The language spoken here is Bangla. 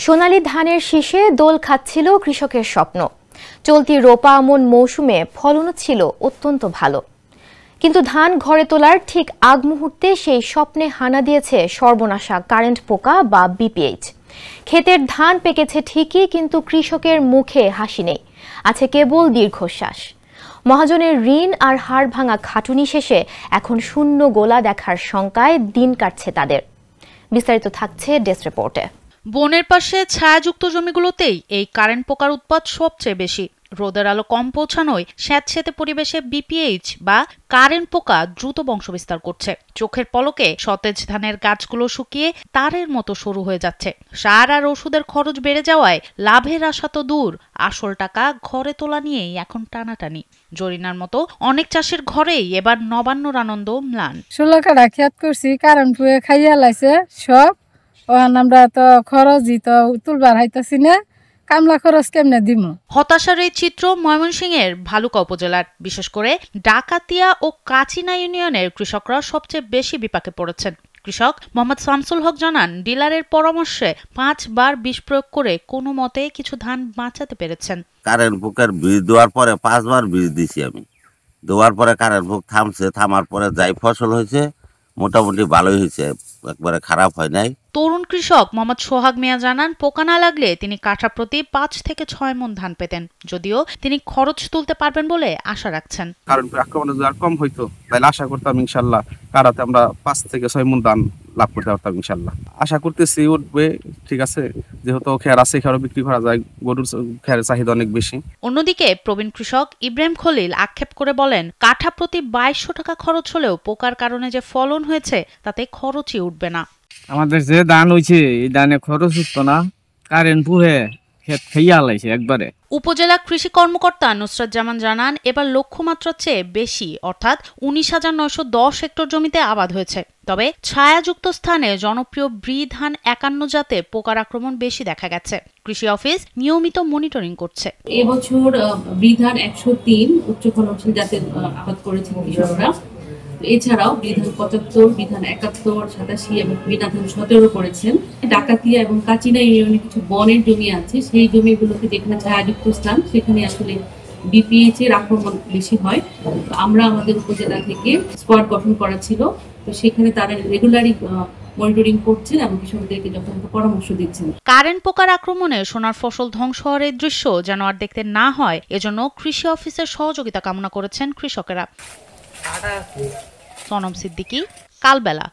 সোনালী ধানের শীষে দোল খাচ্ছিল কৃষকের স্বপ্ন। চলতি রোপা আমন মৌসুমে ফলনও ছিল অত্যন্ত ভালো, কিন্তু ধান ঘরে তোলার ঠিক আগ মুহূর্তে সেই স্বপ্নে হানা দিয়েছে সর্বনাশা কারেন্ট পোকা বা বিপিএইচ। ক্ষেতের ধান পেকেছে ঠিকই, কিন্তু কৃষকের মুখে হাসি নেই, আছে কেবল দীর্ঘশ্বাস। মহাজনের ঋণ আর হাড় ভাঙা খাটুনি শেষে এখন শূন্য গোলা দেখার শঙ্কায় দিন কাটছে তাদের। বিস্তারিত থাকছে ডেস্ক রিপোর্টে। বনের পাশে ছায়াযুক্ত জমিগুলোতেই এই কারেন্ট পোকার উৎপাত সবচেয়ে বেশি। রোদের আলো কম পৌঁছানোয় স্যাঁতসেঁতে পরিবেশে বিপিএইচ বা কারেন্ট পোকা দ্রুত বংশবিস্তার করছে। চোখের পলকে সতেজ ধানের গাছগুলো শুকিয়ে তারের মতো সরু হয়ে যাচ্ছে। সার আর ওষুধের খরচ বেড়ে যাওয়ায় লাভের আশা তো দূর, আসল টাকা ঘরে তোলা নিয়েই এখন টানাটানি। জরিনার মতো অনেক চাষির ঘরেই এবার নবান্নর আনন্দ ম্লান। 16 কাঠা খেত করছি, কারেন্ট পুয়ে খাইয়া লাইছে সব। আমরা তো খরচই তো তুলবার হাইতাছি না, কামলা খরচ কেমনে দিব। হতাশার এই চিত্র ময়মনসিংহের ভালুকা উপজেলার, বিশেষ করে ডাকাতিয়া ও কাচিনা ইউনিয়নের কৃষকরা সবচেয়ে বেশি বিপাকে পড়েছেন। কৃষক মোহাম্মদ শামসুল হক জানান, ডিলারের পরামর্শে 5 বার বিষ প্রয়োগ করে কোনো মতে কিছু ধান বাঁচাতে পেরেছেন। কারেন্ট পোকার বীজ দেওয়ার পরে 5 বার বীজ দিছি আমি। দেওয়ার পরে কারেন্ট পোক থামছে, থামার পরে যাই ফসল হয়েছে মোটামুটি ভালোই হয়েছে, একবারে খারাপ হয় নাই। তরুণ কৃষক মোহাম্মদ সোহাগ মিয়া জানান, পোকা না লাগলে তিনি কাঠা প্রতি 5 থেকে 6 মণ ধান পেতেন, যদিও তিনি খরচ তুলতে পারবেন বলে আশা রাখছেন। কারণ আক্রমণ যদি আর কম হইতো তাহলে আশা করতাম ইনশাল্লাহ কারাতে আমরা 5 থেকে 6 মণ ধান লাভ করতে পারতাম ইনশাল্লাহ। আশা করতেছি উঠবে, ঠিক আছে, যেহেতু খেয়ার আছে, খেয়ারও বিক্রি করা যায়, গরুর খেয়ারের চাহিদা অনেক বেশি। অন্যদিকে প্রবীণ কৃষক ইব্রাহিম খলিল আক্ষেপ করে বলেন, কাঠা প্রতি 2200 টাকা খরচ হলেও পোকার কারণে যে ফলন হয়েছে তাতে খরচই উঠবে না। আমাদের যে ধান হয়েছে এই ধানে খরচ উঠতো না, কারেন্ট পুহে ক্ষেত খাইয়া লাইছে একবারে। উপজেলা কৃষি কর্মকর্তা নুসরাত জামান জানান, এবার লক্ষ্যমাত্রার চেয়ে বেশি অর্থাৎ 19,910 হেক্টর জমিতে আবাদ হয়েছে। তবে ছায়াযুক্ত স্থানে জনপ্রিয় ব্রি ধান 51 জাতে পোকার আক্রমণ বেশি দেখা গেছে। কৃষি অফিস নিয়মিত মনিটরিং করছে। এবছর ব্রি ধান 103 উচ্চ ফলনশীল জাতের আবাদ করেছেন কৃষকরা। এছাড়াও বিধান 75, বিধান 71, 87 এবং বিধান 17 করেছেন। ডাকাতিয়া এবং কাচিনা ইউনিয়নে কিছু বনের জমি আছে, সেই জমিগুলোতে যেখানে ছায়াযুক্ত স্থান সেখানে আসলে বিপিএইচ এর আক্রমণ বেশি হয়। আমরা আমাদের উপজেলা থেকে স্কোয়াড গঠন করা ছিল, তো সেখানে তারা রেগুলারই মনিটরিং করছেন এবং কৃষকদেরকে যথাযথ পরামর্শ দিচ্ছেন। কারেন্ট পোকার আক্রমণে সোনার ফসল ধ্বংস হওয়ার এই দৃশ্য যেন আর দেখতে না হয়, এজন্য কৃষি অফিসের সহযোগিতা কামনা করেছেন কৃষকেরা। সনম সিদ্দিকী, কালবেলা।